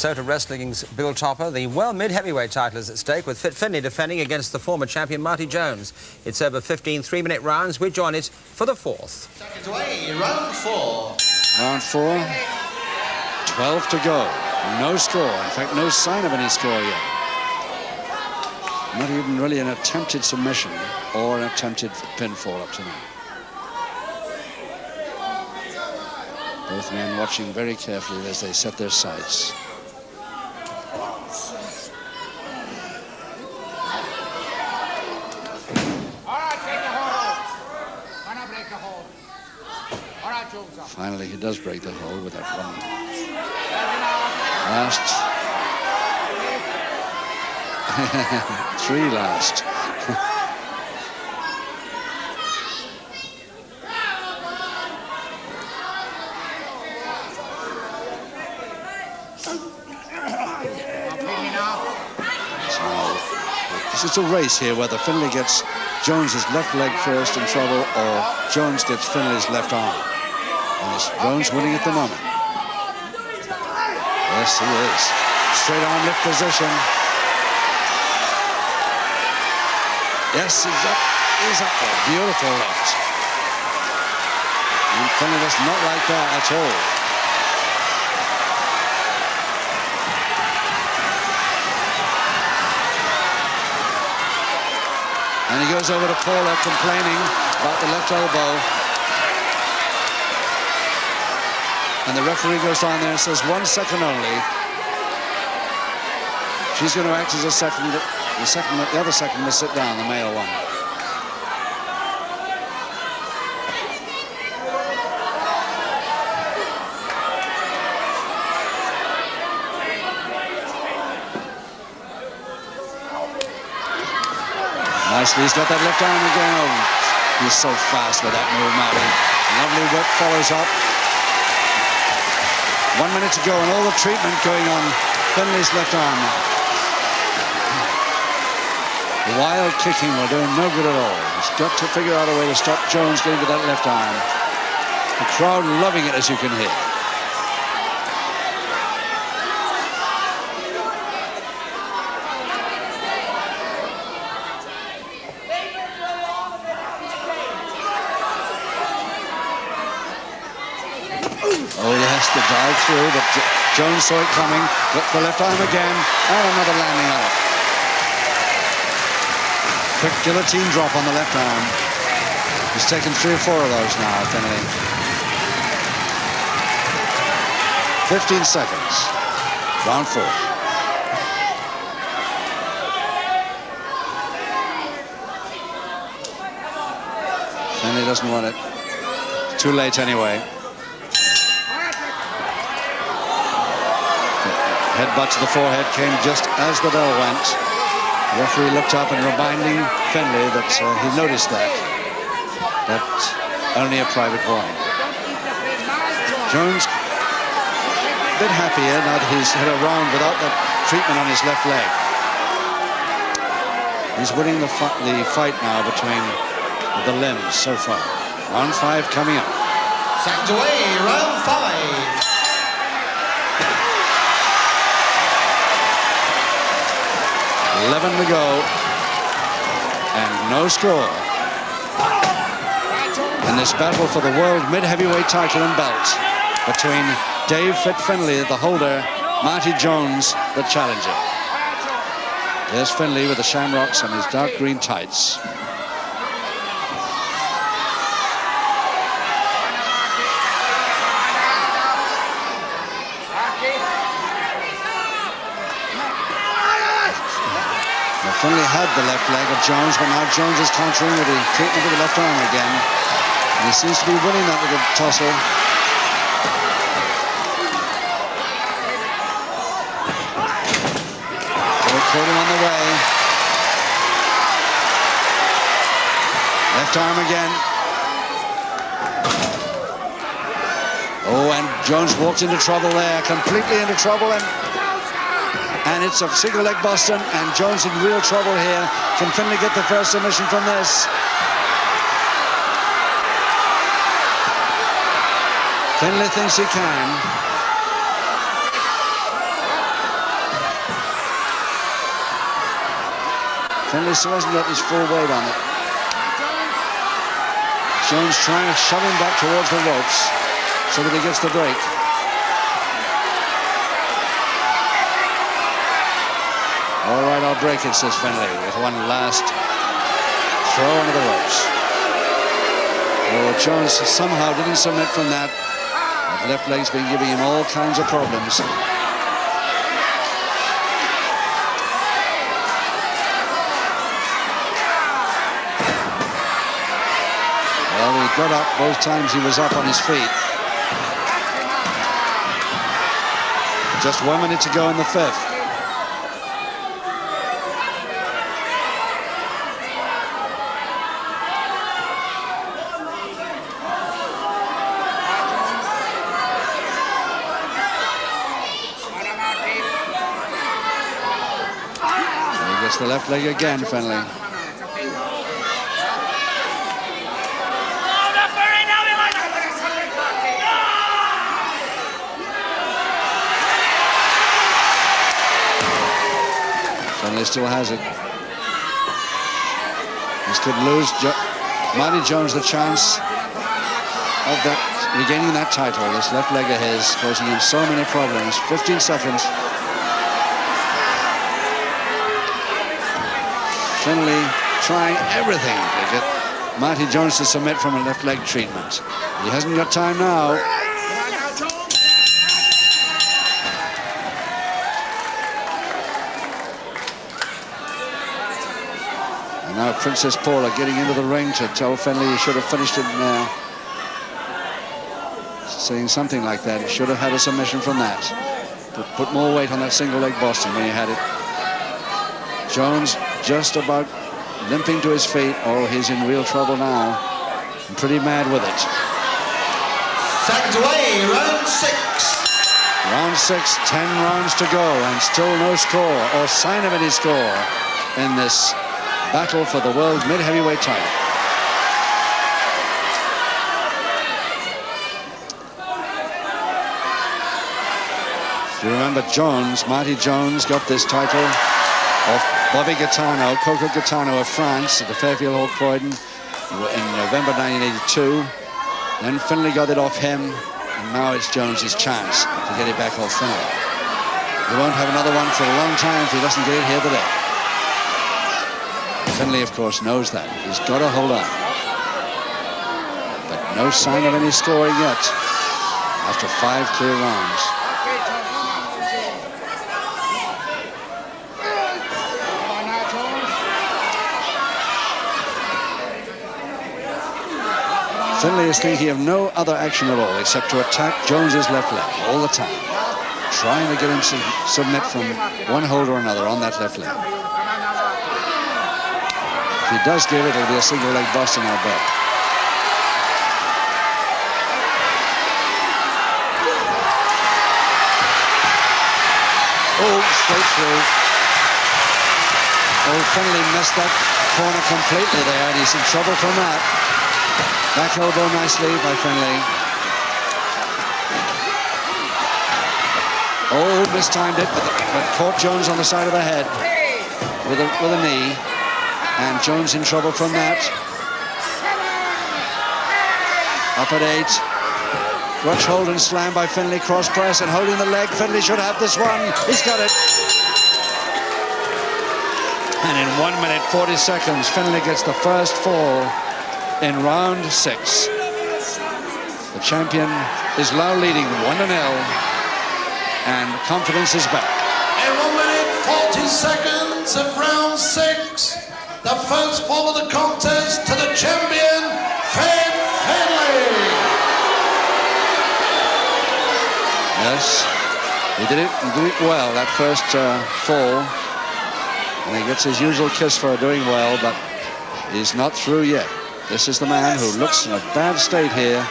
So to wrestling's Bill Topper, the world mid-heavyweight title is at stake, with Fit Finlay defending against the former champion Marty Jones. It's over 15 3-minute rounds. We join it for the fourth. Seconds away, round four. Round four, 12 to go. No score. In fact, no sign of any score yet. Not even really an attempted submission or an attempted pinfall up to now. Both men watching very carefully as they set their sights. Finally, he does break the hold with that one. Last. 3 last. This is a race here, whether Finlay gets Jones's left leg first in trouble or Jones gets Finlay's left arm. And it's Jones winning at the moment. Yes, he is. Straight arm lift position. Yes, he's up. He's up. Beautiful lift. And Finlay does not like that at all. And he goes over to Paula, complaining about the left elbow. And the referee goes down there and says 1 second only. She's going to act as a second. The other second will sit down, the male one. Nicely, he's got that left arm again. Oh, he's so fast with that move, Marty. Lovely whip follows up. 1 minute to go, and all the treatment going on Finlay's left arm now. Wild kicking will do him no good at all. He's got to figure out a way to stop Jones getting to that left arm. The crowd loving it, as you can hear. Oh yes, the dive through, but Jones saw it coming. Look for left arm again, and another landing on it. Quick guillotine drop on the left arm. He's taken 3 or 4 of those now, Finlay. 15 seconds. Round 4. Finlay doesn't want it. It's too late anyway. Headbutt to the forehead came just as the bell went. The referee looked up and reminding Finlay that he noticed that only a private warning. Jones a bit happier now that he's hit a round without that treatment on his left leg. He's winning the fight now between the limbs so far. Round 5 coming up. Second away, round 5. 11 to go, and no score in this battle for the world mid-heavyweight title and belt between Dave Fit Finlay, the holder, Marty Jones, the challenger. There's Finlay with the shamrocks and his dark green tights. Finlay had the left leg of Jones, but now Jones is countering with the treatment of the left arm again. And he seems to be winning that little tussle. They caught him on the way. Left arm again. Oh, and Jones walked into trouble there, completely into trouble, and it's a single leg Boston, and Jones in real trouble here. Can Finlay get the first submission from this? Finlay thinks he can. Finlay still hasn't got his full weight on it. Jones trying to shove him back towards the ropes so that he gets the break. All right, I'll break it, says Finlay, with one last throw under the ropes. Oh, Jones somehow didn't submit from that. That left leg's been giving him all kinds of problems. Well, he got up both times he was up on his feet. Just 1 minute to go in the fifth. The left leg again, Finlay. Finlay still has it. This could lose Marty Jones the chance of that regaining that title. This left leg of his causing him so many problems. 15 seconds. Finlay trying everything to get Marty Jones to submit from a left leg treatment. He hasn't got time now. And now Princess Paula getting into the ring to tell Finlay he should have finished it now. Saying something like that. He should have had a submission from that. Put more weight on that single leg Boston when he had it. Jones just about limping to his feet. Oh, he's in real trouble now. I'm pretty mad with it. Seconds away, round 6. Round 6, 10 rounds to go, and still no score or sign of any score in this battle for the world mid-heavyweight title. If you remember Jones, Marty Jones got this title of Bobby Gaetano, Coco Gaetano of France at the Fairfield Hall Croydon in November 1982. Then Finlay got it off him, and now it's Jones's chance to get it back off Finlay. He won't have another one for a long time if he doesn't get it here today. Finlay, of course, knows that. He's got to hold on. But no sign of any scoring yet after 5 clear rounds. Finlay is thinking of no other action at all except to attack Jones's left leg all the time, trying to get him to submit from one hold or another on that left leg. If he does give it, it'll be a single leg Boston, I'll bet. Oh, straight through. Oh, Finlay missed that corner completely there, and he's in trouble from that. Back elbow nicely by Finlay. Oh, mistimed it, but caught Jones on the side of the head with a knee. And Jones in trouble from that. Up at 8. Crutch hold and slam by Finlay, cross press and holding the leg. Finlay should have this one. He's got it. And in 1 minute 40 seconds, Finlay gets the first fall in round 6. The champion is now leading 1-0, and confidence is back. In 1 minute 40 seconds of round 6, the first fall of the contest to the champion, Fit Finlay. Yes, he did it well, that first fall. And he gets his usual kiss for doing well, but he's not through yet. This is the man who looks in a bad state here.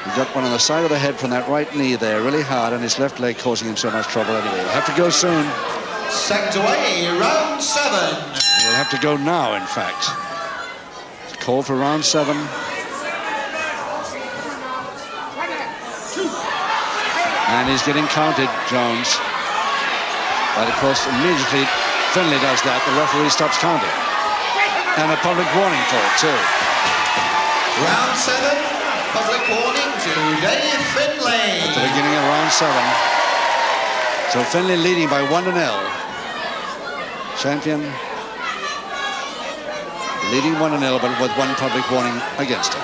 He got one on the side of the head from that right knee there, really hard, and his left leg causing him so much trouble anyway. He'll have to go soon. Seconds away, round 7. He'll have to go now, in fact. It's called for round 7. And he's getting counted, Jones. But of course, immediately Finlay does that, the referee stops counting. And a public warning for it, too. Round 7, public warning to Dave Finlay. At the beginning of round 7. So Finlay leading by 1-0. Champion leading 1-0, but with 1 public warning against him.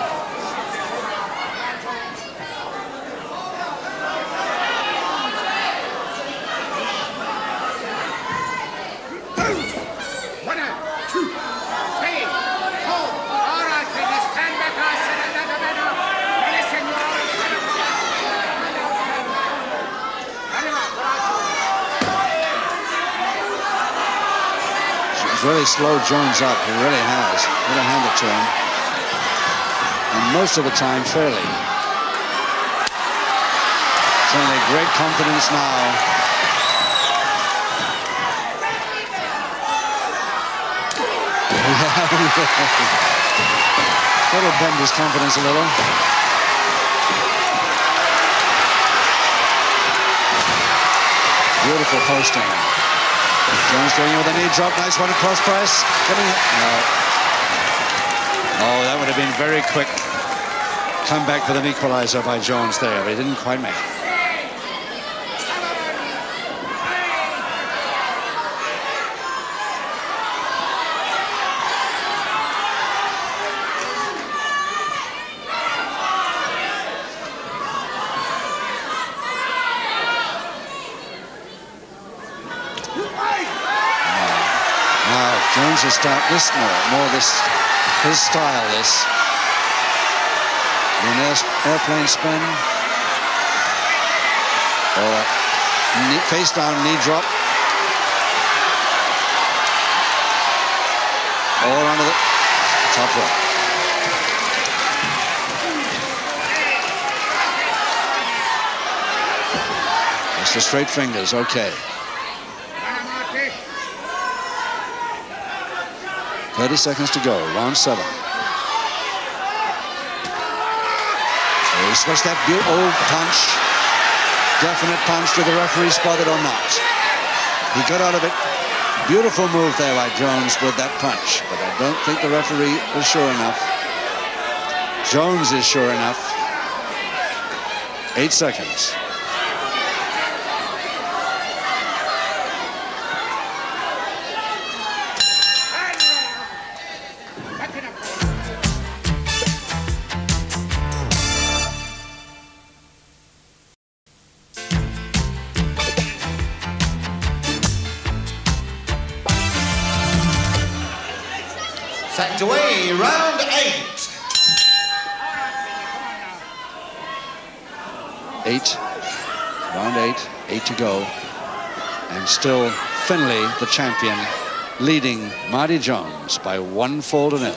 Really slowed Jones up. He really has. What a hand it to him. And most of the time, fairly. Certainly great confidence now. That'll bend his confidence a little. Beautiful posting. Jones going in with a knee drop. Nice one across press. Coming up. No. Oh, that would have been very quick. Comeback with an equalizer by Jones there, but he didn't quite make it. Jones will start this more this, his style, this. An airplane spin. Or a face down knee drop. Or onto the top rope. Just the straight fingers, okay. 30 seconds to go, round 7. So he switched that old punch. Definite punch. Did the referee spot it or not? He got out of it. Beautiful move there by Jones with that punch. But I don't think the referee was sure enough. Jones is sure enough. 8 seconds. Sacked away, round 8. 8. Round 8. 8 to go. And still Finlay, the champion, leading Marty Jones by 1-0,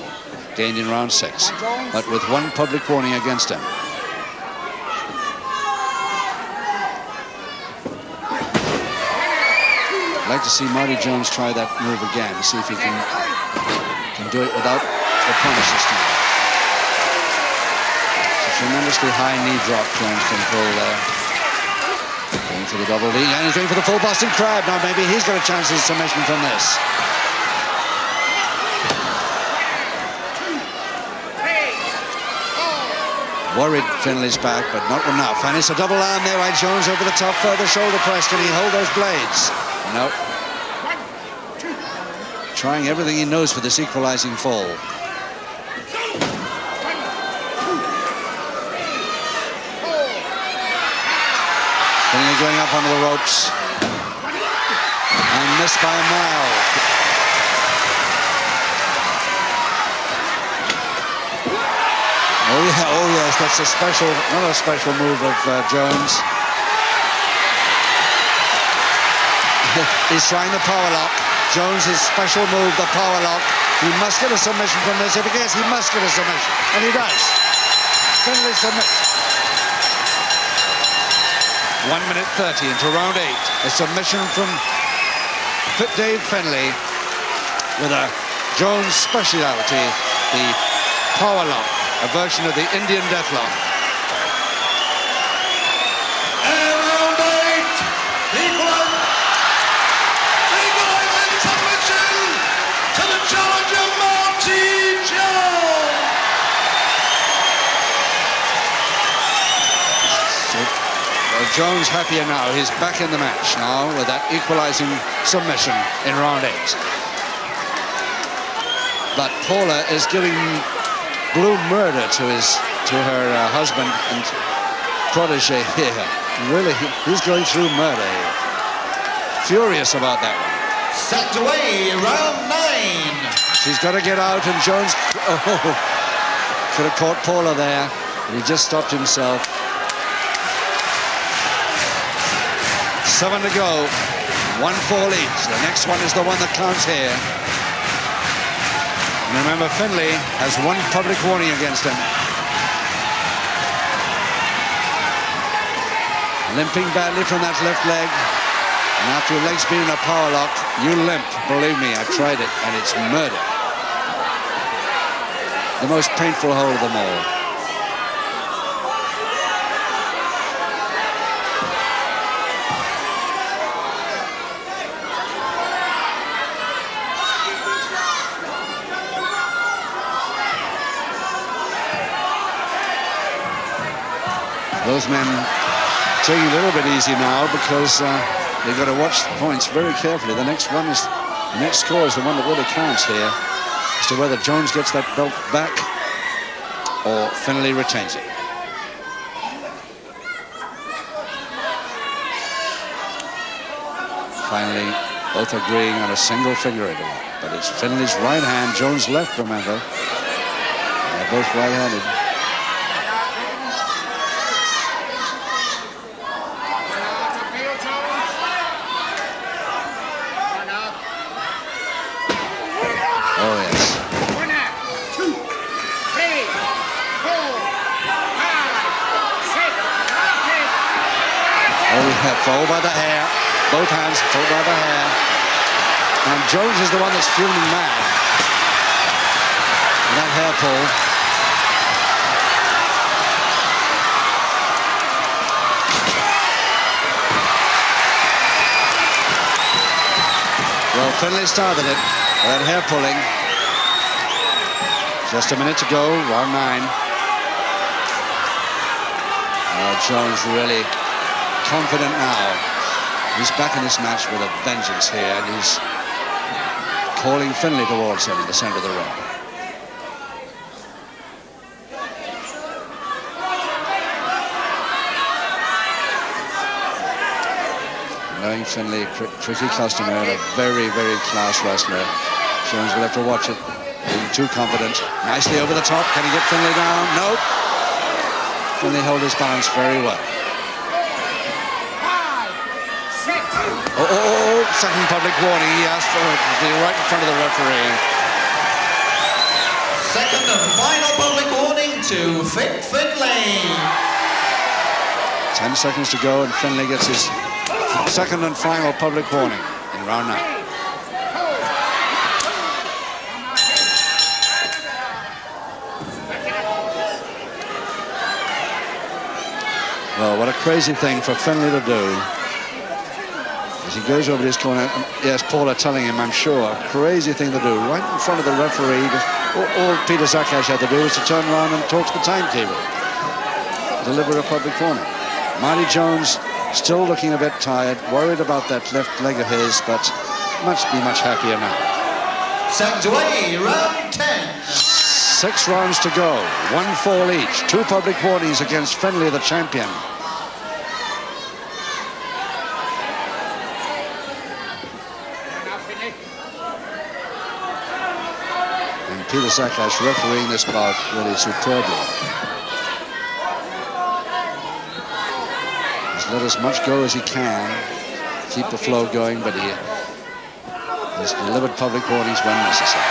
gained in round 6, but with 1 public warning against him. I'd like to see Marty Jones try that move again, see if he can do it without the punish this time. It's a tremendously high knee drop Jones can pull there. Going for the double knee, and he's going for the full Boston Crab. Now maybe he's got a chance of submission from this. Worried Finlay's back, but not enough. And it's a double arm there by Jones over the top, further shoulder press. Can he hold those blades? No. Trying everything he knows for this equalizing fall. Finlay going up onto the ropes. And missed by a mile. Oh yeah, oh yes, that's a special, another special move of Jones. He's trying the power lock. Jones' special move, the power lock. He must get a submission from this. If he gets, he must get a submission. And he does. Finlay submits. 1:30 into round 8. A submission from Dave Finlay with a Jones speciality, the power lock, a version of the Indian deathlock. And round 8, equalizer Jones happier now. He's back in the match now with that equalizing submission in round 8. But Paula is giving blue murder to her husband and protege here. Really, he's going through murder here. Furious about that one. Set away, round 9. She's got to get out, and Jones could have caught Paula there, but he just stopped himself. 7 to go, 1 fall each. The next one is the one that counts here. And remember, Finlay has 1 public warning against him. Limping badly from that left leg. And after your leg's been in a power lock, you limp. Believe me, I tried it, and it's murder. The most painful hold of them all. Those men taking a little bit easy now because they've got to watch the points very carefully. The next score is the one that really counts here as to whether Jones gets that belt back or Finlay retains it. Finally, both agreeing on a single figure eight, but it's Finlay's right hand, Jones' left, remember. They're both right-handed. Fall by the hair, both hands fall by the hair, and Jones is the one that's fuming mad. And that hair pull. Well, Finlay started it, that hair pulling. Just a minute to go, round 9. Jones really confident now. He's back in this match with a vengeance here, and he's calling Finlay towards him in the center of the ring. Knowing Finlay, tricky customer, and a very, very class wrestler, Jones will have to watch it. Being too confident. Nicely over the top. Can he get Finlay down? Nope. Finlay held his balance very well. Oh, second public warning. He asked for it right in front of the referee. Second and final public warning to Fit Finlay. 10 seconds to go, and Finlay gets his second and final public warning in round 9. Well, what a crazy thing for Finlay to do. As he goes over to his corner, yes, Paula telling him, I'm sure, a crazy thing to do, right in front of the referee. All Peter Zakash had to do was to turn around and talk to the timekeeper. Deliver a public warning. Marty Jones still looking a bit tired, worried about that left leg of his, but must be much happier now. Set away, round 10. 6 rounds to go, 1 fall each. 2 public warnings against Finlay, the champion. And Peter Zakash refereeing this bout really superbly. He's let as much go as he can, keep the flow going, but he has delivered public warnings when necessary.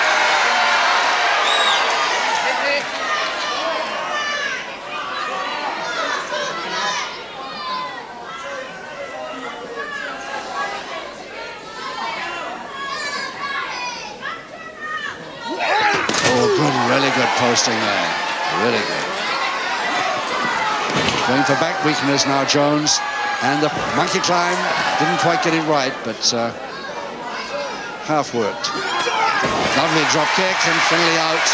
Really good posting there. Really good. Going for back weakness now, Jones. And the monkey climb. Didn't quite get it right, but half worked. Lovely drop kick, and Finlay out.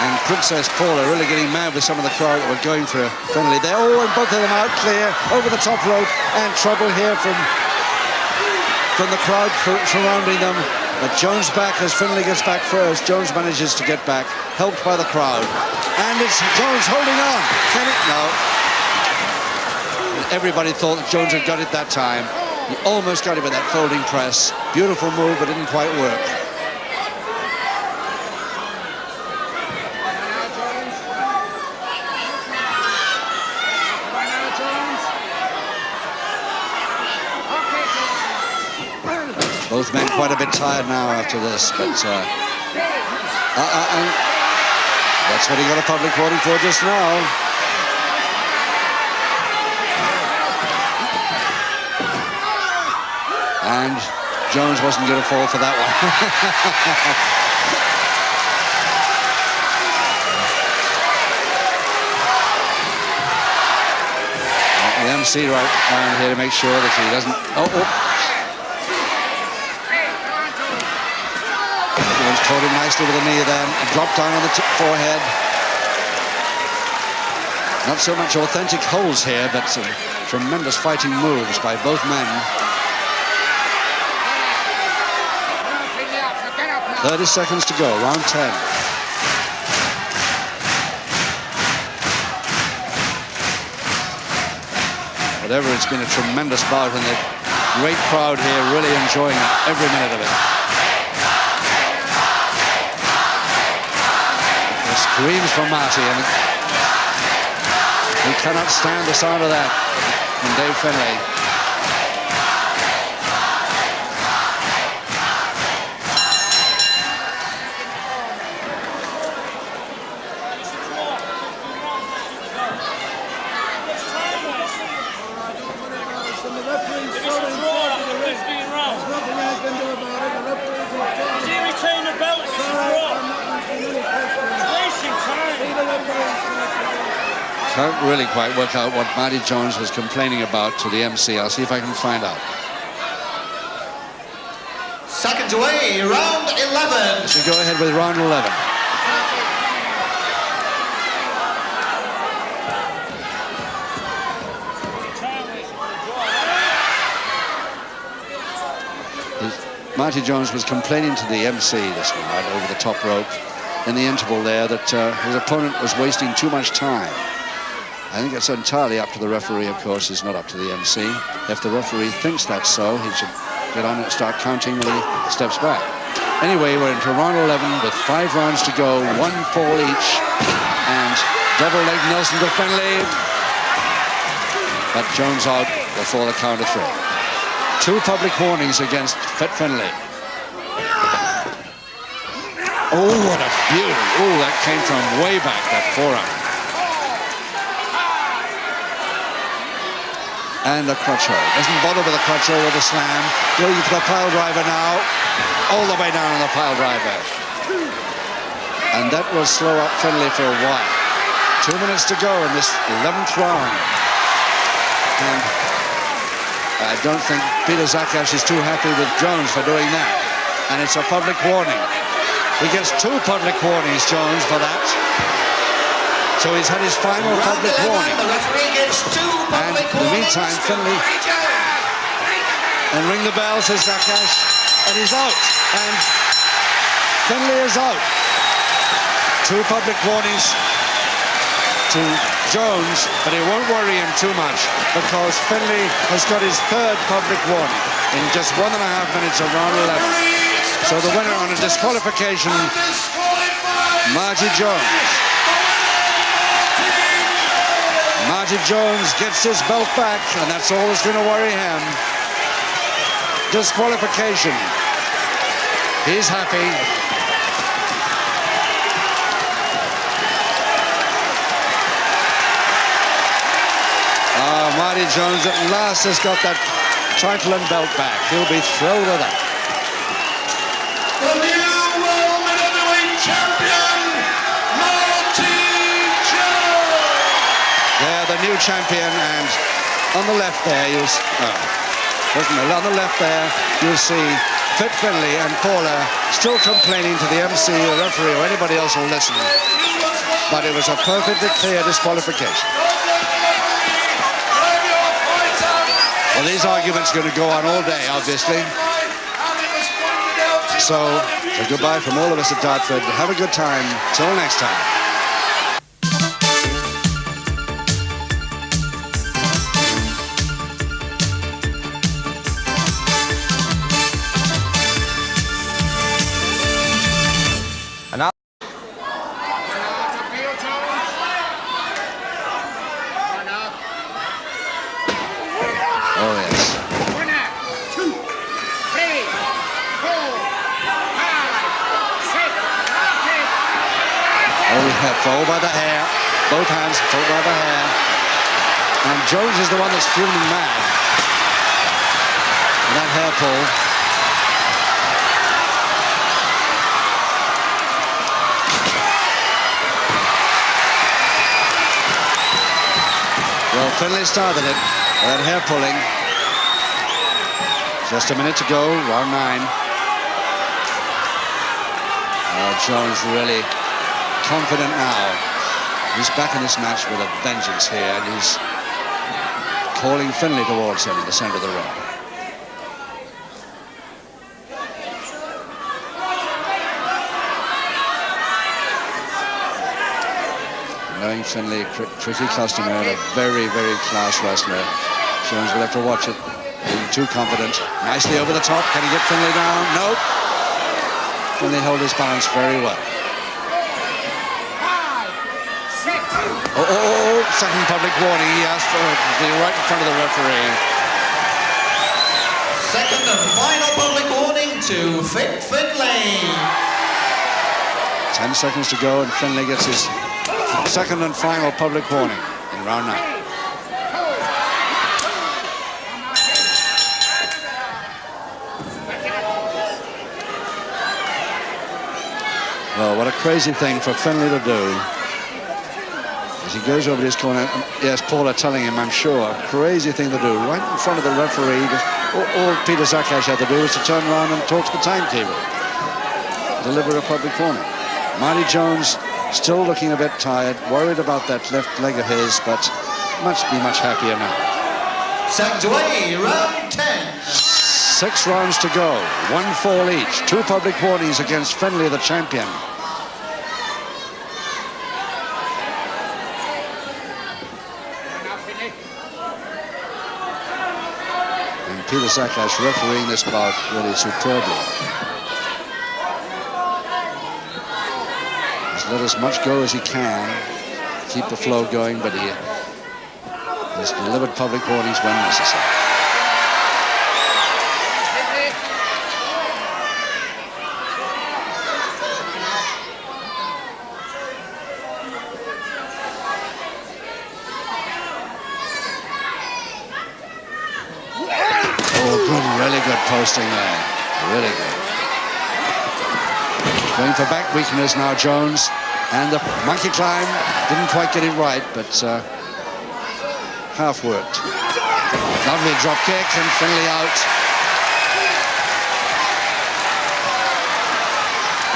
and Princess Paula really getting mad with some of the crowd that were going for Finlay. They're all, both of them out clear, over the top rope, and trouble here from the crowd surrounding them. But Jones back as Finlay gets back first. Jones manages to get back, helped by the crowd. And it's Jones holding on. Can it? No. Everybody thought that Jones had got it that time. He almost got it with that folding press. Beautiful move, but didn't quite work. Both men quite a bit tired now after this, but and that's what he got a public warning for just now. And Jones wasn't going to fall for that one. The MC right around here to make sure that he doesn't... Jones caught him nicely with a knee then, and dropped down on the forehead. Not so much authentic holds here, but some tremendous fighting moves by both men. 30 seconds to go, round 10. Whatever, it's been a tremendous bout, and the great crowd here really enjoying every minute of it. The screams from Marty, and he cannot stand the sound of that from Dave Finlay. Can't really quite work out what Marty Jones was complaining about to the MC. I'll see if I can find out. Seconds away, round 11. We go ahead with round 11. Marty Jones was complaining to the MC this night over the top rope in the interval there that his opponent was wasting too much time. I think it's entirely up to the referee, of course. It's not up to the MC. If the referee thinks that's so, he should get on and start counting when he steps back. Anyway, we're into round 11 with 5 rounds to go, 1 fall each, and double leg Nelson to Finlay. But Jones out before the count of 3. 2 public warnings against Fit Finlay. Oh, what a beauty. Oh, that came from way back, that forearm. And a crutch hold. Doesn't bother with a crutch hold or the slam. Going for the pile driver now. All the way down on the pile driver. And that will slow up Finlay for a while. 2 minutes to go in this 11th round. And I don't think Peter Zakash is too happy with Jones for doing that. And it's a public warning. He gets 2 public warnings, Jones, for that. So he's had his final public warning. The referee gives 2 public and in the meantime, Finlay, and ring the bell, says Zakash, and he's out. And Finlay is out. 2 public warnings to Jones, but it won't worry him too much because Finlay has got his 3rd public warning in just 1.5 minutes of round 11. So the winner on a disqualification, Marty Jones. Marty Jones gets his belt back, and that's all that's going to worry him. Disqualification. He's happy. Marty Jones at last has got that title and belt back. He'll be thrilled with that. The new World Middleweight Champion, Marty Jones. There, the new champion, and on the left there, on the left there, you'll see Fit Finlay and Paula still complaining to the MC, the referee, or anybody else who'll listen. But it was a perfectly clear disqualification. Well, these arguments are going to go on all day, obviously. So goodbye from all of us at Dartford. Have a good time. Till next time. Fouled by the hair, both hands fouled by the hair, and Jones is the one that's fuming mad. And that hair pull. Well, Finlay started it, that hair pulling. Just a minute to go, round 9. Jones really confident now. He's back in this match with a vengeance here, and he's calling Finlay towards him in the center of the ring. Knowing Finlay, tricky customer, a very, very class wrestler. Jones will have to watch it. Being too confident. Nicely over the top. Can he get Finlay down? Nope. Finlay held his balance very well. Second public warning. He asked for it to be right in front of the referee. Second and final public warning to Fit Finlay. 10 seconds to go, and Finlay gets his second and final public warning in round 9. Well, what a crazy thing for Finlay to do. As he goes over to his corner, yes, Paula telling him, I'm sure, crazy thing to do, right in front of the referee. All Peter Zakash had to do was to turn around and talk to the timekeeper, deliver a public warning. Marty Jones still looking a bit tired, worried about that left leg of his, but must be much happier now. Second away, round 10. 6 rounds to go, 1 fall each, 2 public warnings against Finlay, the champion. Peter Zakash refereeing this bout really superbly. He's let as much go as he can, keep the flow going, but he has delivered public warnings when necessary. Posting there, really good. Going for back weakness now, Jones, and the monkey climb didn't quite get it right, but half worked. Lovely drop kick, and Finlay out.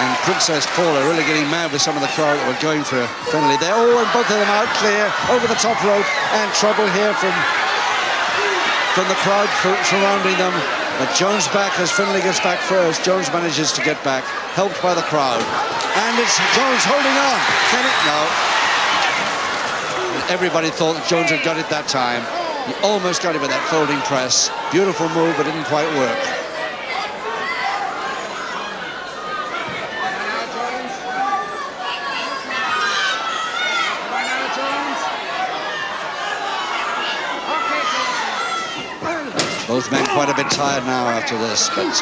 And Princess Paula really getting mad with some of the crowd that were going for Finlay there. Oh, and both of them out clear over the top rope, and trouble here from the crowd surrounding them. But Jones back as Finlay gets back first. Jones manages to get back, helped by the crowd. And it's Jones holding on. Can it? No. Everybody thought that Jones had got it that time. He almost got it with that folding press. Beautiful move, but didn't quite work. Both men quite a bit tired now after this, but that's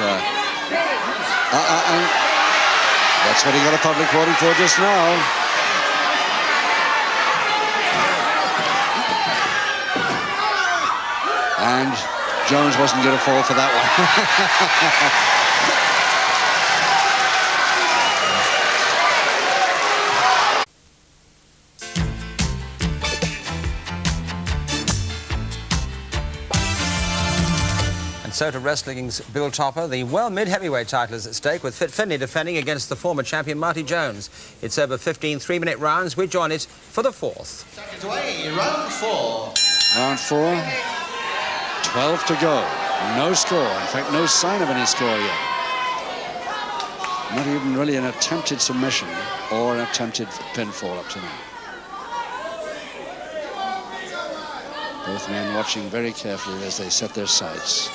what he got a public warning for just now. And Jones wasn't going to fall for that one. So to wrestling's Bill Topper, the world mid-heavyweight title is at stake, with Fit Finlay defending against the former champion Marty Jones. It's over 15 3-minute rounds. We join it for the fourth. Seconds away, round 4. Round 4, 12 to go. No score. In fact, no sign of any score yet. Not even really an attempted submission or an attempted pinfall up to now. Both men watching very carefully as they set their sights.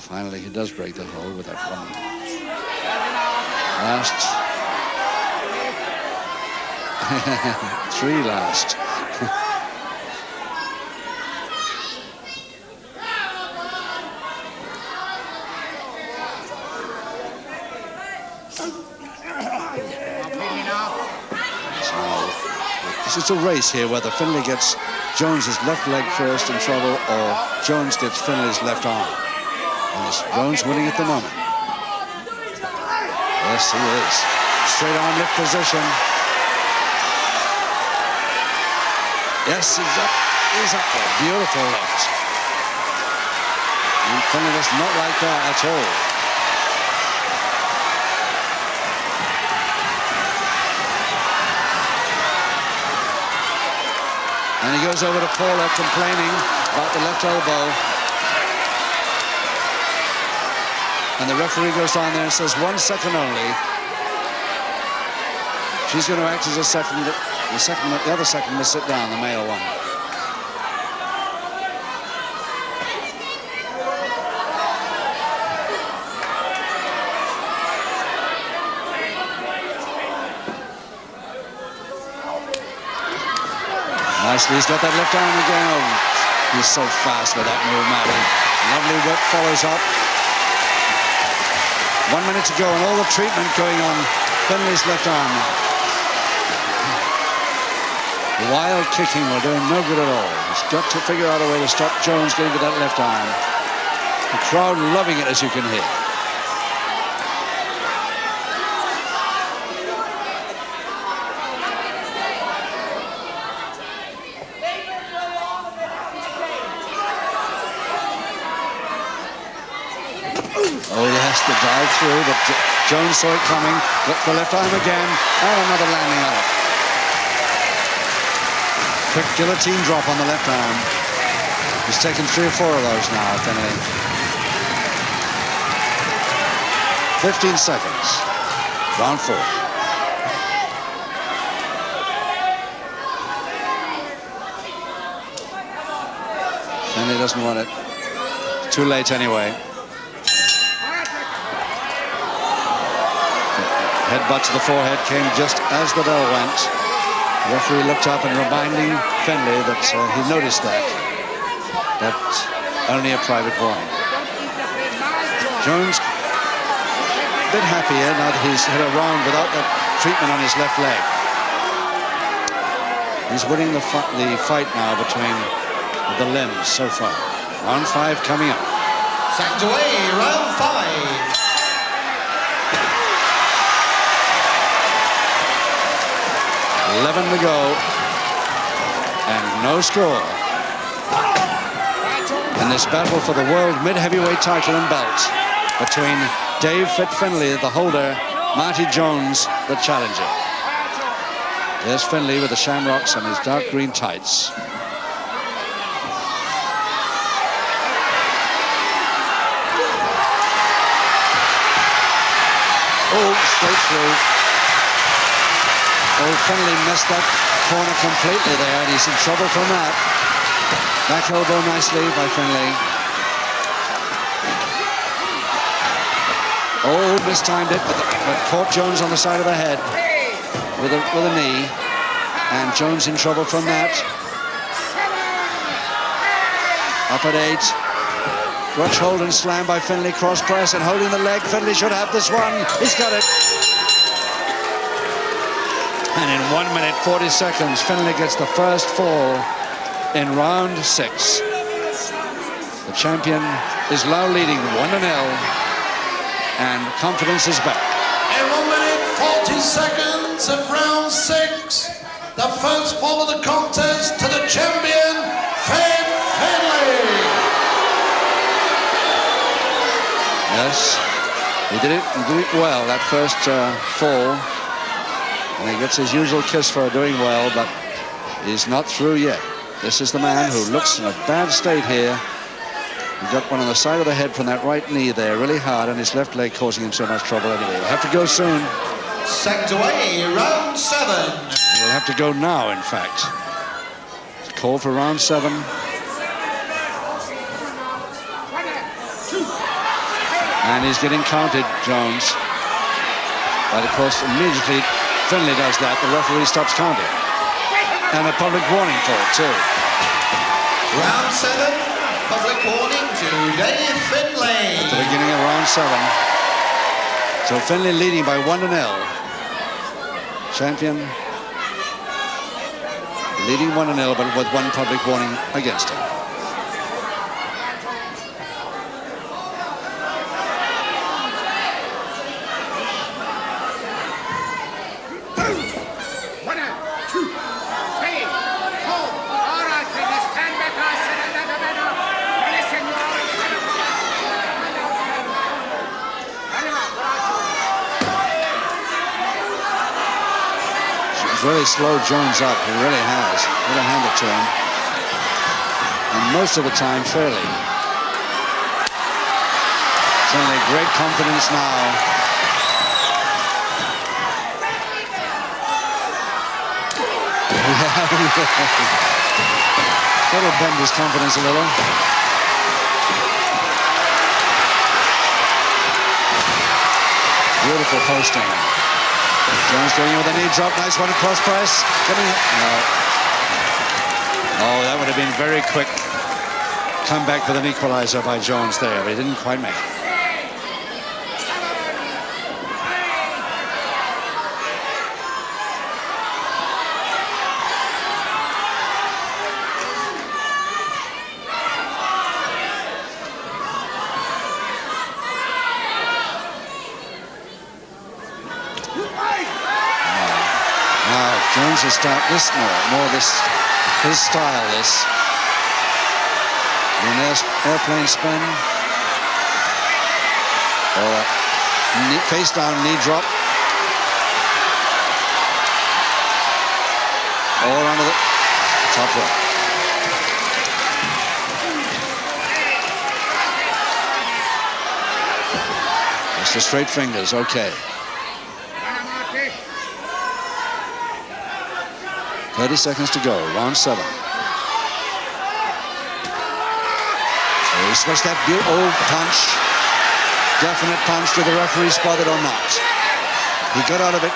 Finally, he does break the hold with that one. Last. 3 last. It's a race here whether Finlay gets Jones's left leg first in trouble or Jones gets Finlay's left arm. And it's Jones winning at the moment. Yes, he is. Straight arm lift position. Yes, he's up. He's up there. Beautiful lift. And Finlay does not like that at all. And he goes over to Paula, complaining about the left elbow. And the referee goes down there and says 1 second only. She's going to act as a second. The other second will sit down, the male one. Nicely, he's got that left arm again. Oh, he's so fast with that move, Matty. Lovely whip follows up. 1 minute to go, and all the treatment going on Finlay's left arm. Wild kicking will do him no good at all. He's got to figure out a way to stop Jones getting to that left arm. The crowd loving it, as you can hear. Oh, yes, the dive through, but Jones saw it coming. Looked the left arm again, and another landing on it. Quick guillotine drop on the left arm. He's taken 3 or 4 of those now, Finlay. 15 seconds. Round 4. Finlay doesn't want it. Too late anyway. Headbutt to the forehead came just as the bell went. The referee looked up and reminding Finlay that he noticed that. But only a private warning. Jones a bit happier now that he's had a round without that treatment on his left leg. He's winning the fight now between the limbs so far. Round 5 coming up. Seconds away, round 5. 11 to go, and no score. In this battle for the world mid-heavyweight title and belt between Dave Fit Finlay, the holder, Marty Jones, the challenger. There's Finlay with the shamrocks and his dark green tights. Oh, straight through. Oh, Finlay missed that corner completely there, and he's in trouble from that. Back elbow nicely by Finlay. Oh, mistimed it, but caught Jones on the side of the head with a knee. And Jones in trouble from that. Up at 8. Crutch hold and slam by Finlay, cross press and holding the leg. Finlay should have this one. He's got it. And in 1 minute, 40 seconds, Finlay gets the first fall in round 6. The champion is now leading 1-0, and confidence is back. In 1 minute, 40 seconds of round 6. The first fall of the contest to the champion, Fit Finlay. Yes, he did it well, that first fall. And he gets his usual kiss for doing well, but he's not through yet. This is the man who looks in a bad state here. He got one on the side of the head from that right knee there, really hard, and his left leg causing him so much trouble anyway. He'll have to go soon. Second away, round 7. He'll have to go now, in fact. It's called for round 7. And he's getting counted, Jones. But of course, immediately Finlay does that, the referee stops counting. And a public warning for it, too. Round 7, public warning to Dave Finlay. At the beginning of round 7. So Finlay leading by 1-0. Champion leading 1-0, but with one public warning against him. Really slowed Jones up, he really has. Got to hand it to him. And most of the time, fairly. Certainly great confidence now. That'll bend his confidence a little. Beautiful posting. Jones doing it with a knee drop. Nice one across press. Getting it. No. Oh, that would have been very quick. Comeback with an equalizer by Jones there, but he didn't quite make it. Jones will start this more this, his style, this. An airplane spin. Or a face down knee drop. Or under the top rope. Just the straight fingers, okay. 30 seconds to go, round 7. So he switched that old punch. Definite punch. Did the referee spot it or not? He got out of it.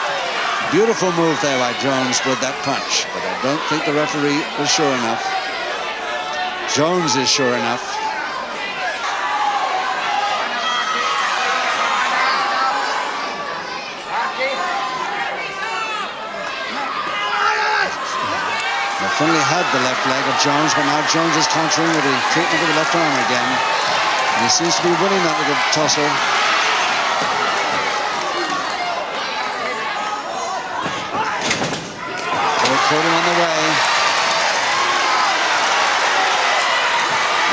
Beautiful move there by Jones with that punch. But I don't think the referee was sure enough. Jones is sure enough. Finlay had the left leg of Jones, but now Jones is countering with the treatment of the left arm again. And he seems to be winning that little tussle. So caught him on the way.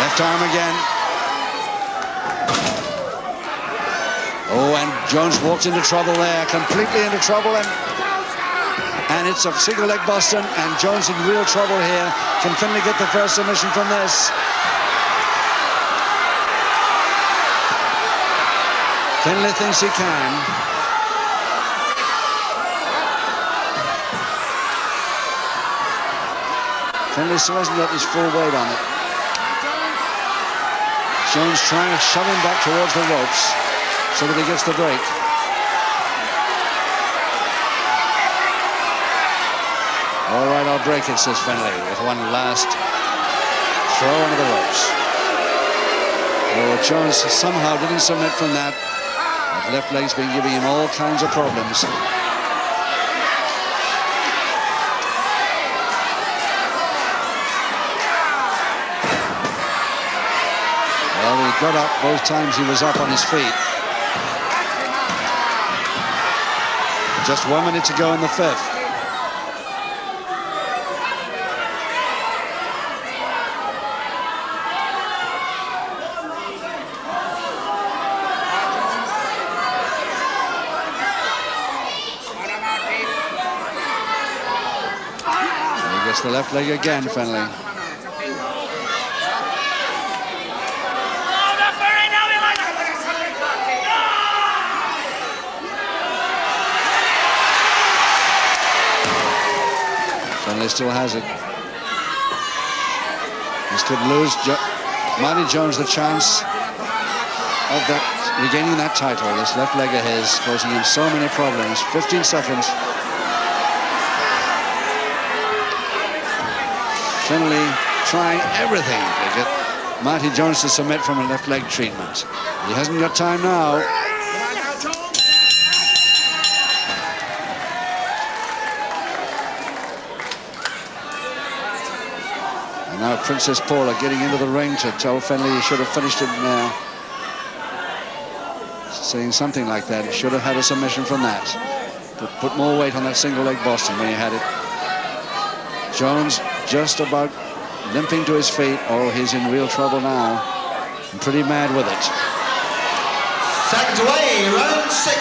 Left arm again. Oh, and Jones walks into trouble there, completely into trouble, and it's a single leg Boston, and Jones in real trouble here. Can Finlay get the first submission from this? Finlay thinks he can. Finlay still hasn't got his full weight on it. Jones trying to shove him back towards the ropes so that he gets the break. All right, I'll break it, says Finlay, with one last throw under the ropes. Oh, Jones somehow didn't submit from that. That left leg's been giving him all kinds of problems. Well, he got up both times he was up on his feet. Just 1 minute to go in the 5th. He gets the left leg again, Finlay. Finlay still has it. This could lose Marty Jones the chance of regaining that title. This left leg of his causing him so many problems. 15 seconds. Finlay trying everything to get Marty Jones to submit from a left leg treatment. He hasn't got time now. And now Princess Paula getting into the ring to tell Finlay he should have finished it now. Saying something like that. He should have had a submission from that. Put more weight on that single leg Boston when he had it. Jones just about limping to his feet. Oh, he's in real trouble now. I'm pretty mad with it. Seconds away, round 6.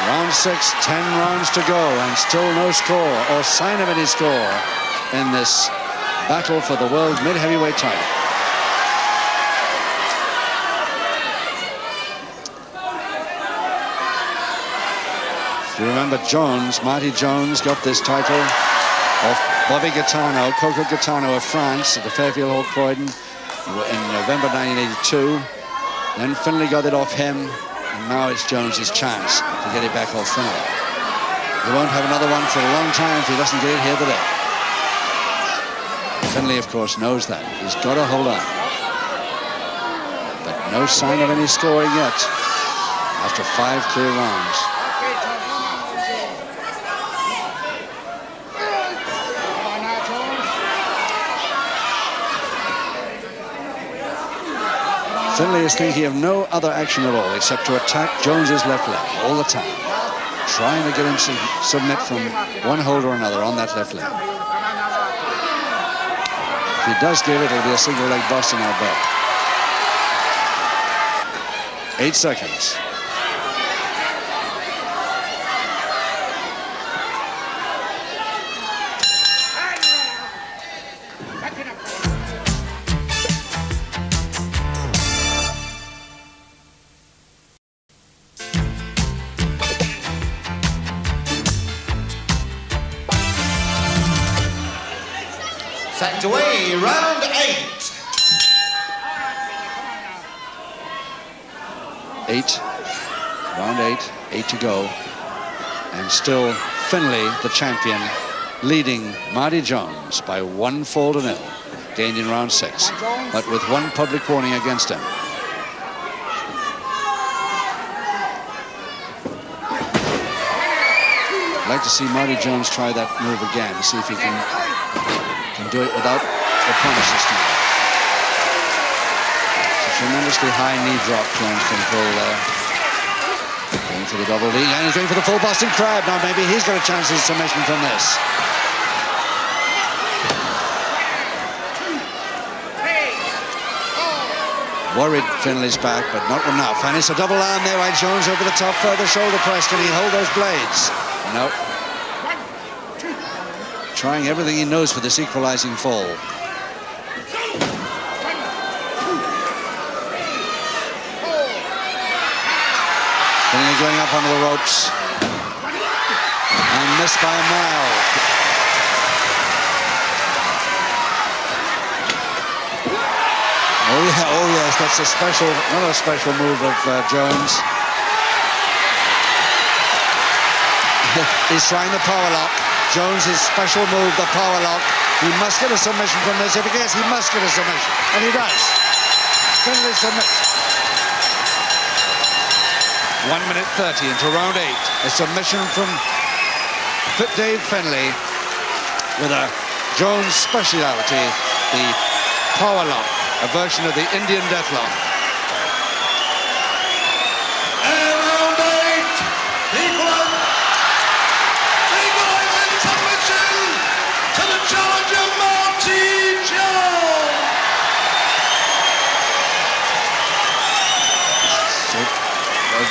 Round 6, 10 rounds to go, and still no score or sign of any score in this battle for the world mid-heavyweight title. If you remember Jones, Marty Jones got this title off Bobby Gaetano, Coco Gaetano of France at the Fairfield Hall Croydon in November 1982. Then Finlay got it off him, and now it's Jones's chance to get it back off Finlay. He won't have another one for a long time if he doesn't get it here today. Finlay, of course, knows that. He's got to hold on. But no sign of any scoring yet after 5 clear rounds. Finlay is thinking of no other action at all except to attack Jones's left leg all the time, trying to get him to submit from one hold or another on that left leg. If he does give it, it'll be a single leg Boston, I'll bet. 8 seconds. Seconds away, round 8. 8. Round 8. 8 to go. And still Finlay, the champion, leading Marty Jones by 1 fall to 0. Gained in round 6. But with 1 public warning against him. I'd like to see Marty Jones try that move again, see if he can do it without the punish this time. It's a tremendously high knee drop Jones can pull there. Going for the double D, and he's going for the full Boston Crab. Now maybe he's got a chance of submission from this. Worried Finlay's back, but not enough. And it's a double arm there by Jones over the top, further shoulder press. Can he hold those blades? No. Trying everything he knows for this equalizing fall. Finlay going up onto the ropes. And missed by a mile. Oh yes, that's a special, another special move of Jones. He's trying the power lock. Jones' special move, the power lock. He must get a submission from this. If he gets, he must get a submission. And he does. Finlay submits. 1 minute 30 into round 8. A submission from Dave Finlay with a Jones speciality, the power lock, a version of the Indian deathlock. And round 8, equal.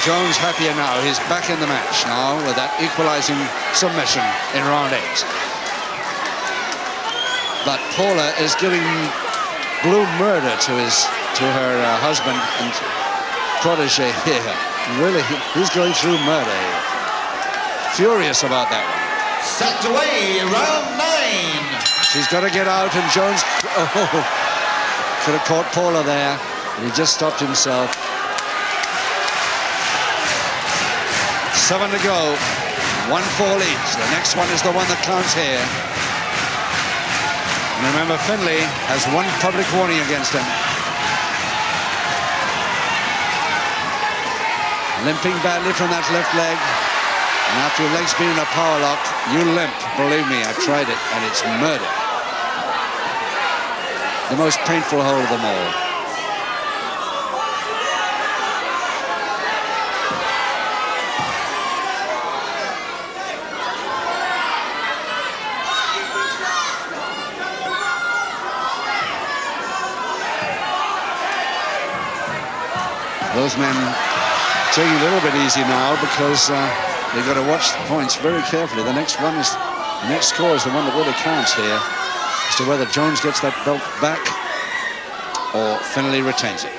Jones happier now. He's back in the match now with that equalizing submission in round 8. But Paula is giving blue murder to her husband and protege here. Really, he's going through murder here. Furious about that one. Set away, round 9. She's got to get out, and Jones could have caught Paula there, but he just stopped himself. 7 to go. 1 fall each. The next one is the one that counts here. And remember, Finlay has 1 public warning against him. Limping badly from that left leg. And after your leg's been in a power lock, you limp. Believe me, I've tried it, and it's murder. The most painful hold of them all. Those men taking a little bit easy now because they've got to watch the points very carefully. The next score is the one that really counts here as to whether Jones gets that belt back or Finlay retains it.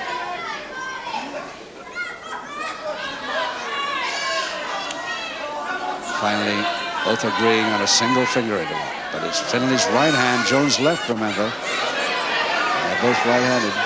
Finally, both agreeing on a single finger interval, but it's Finlay's right hand, Jones' left, remember. They're both right-handed.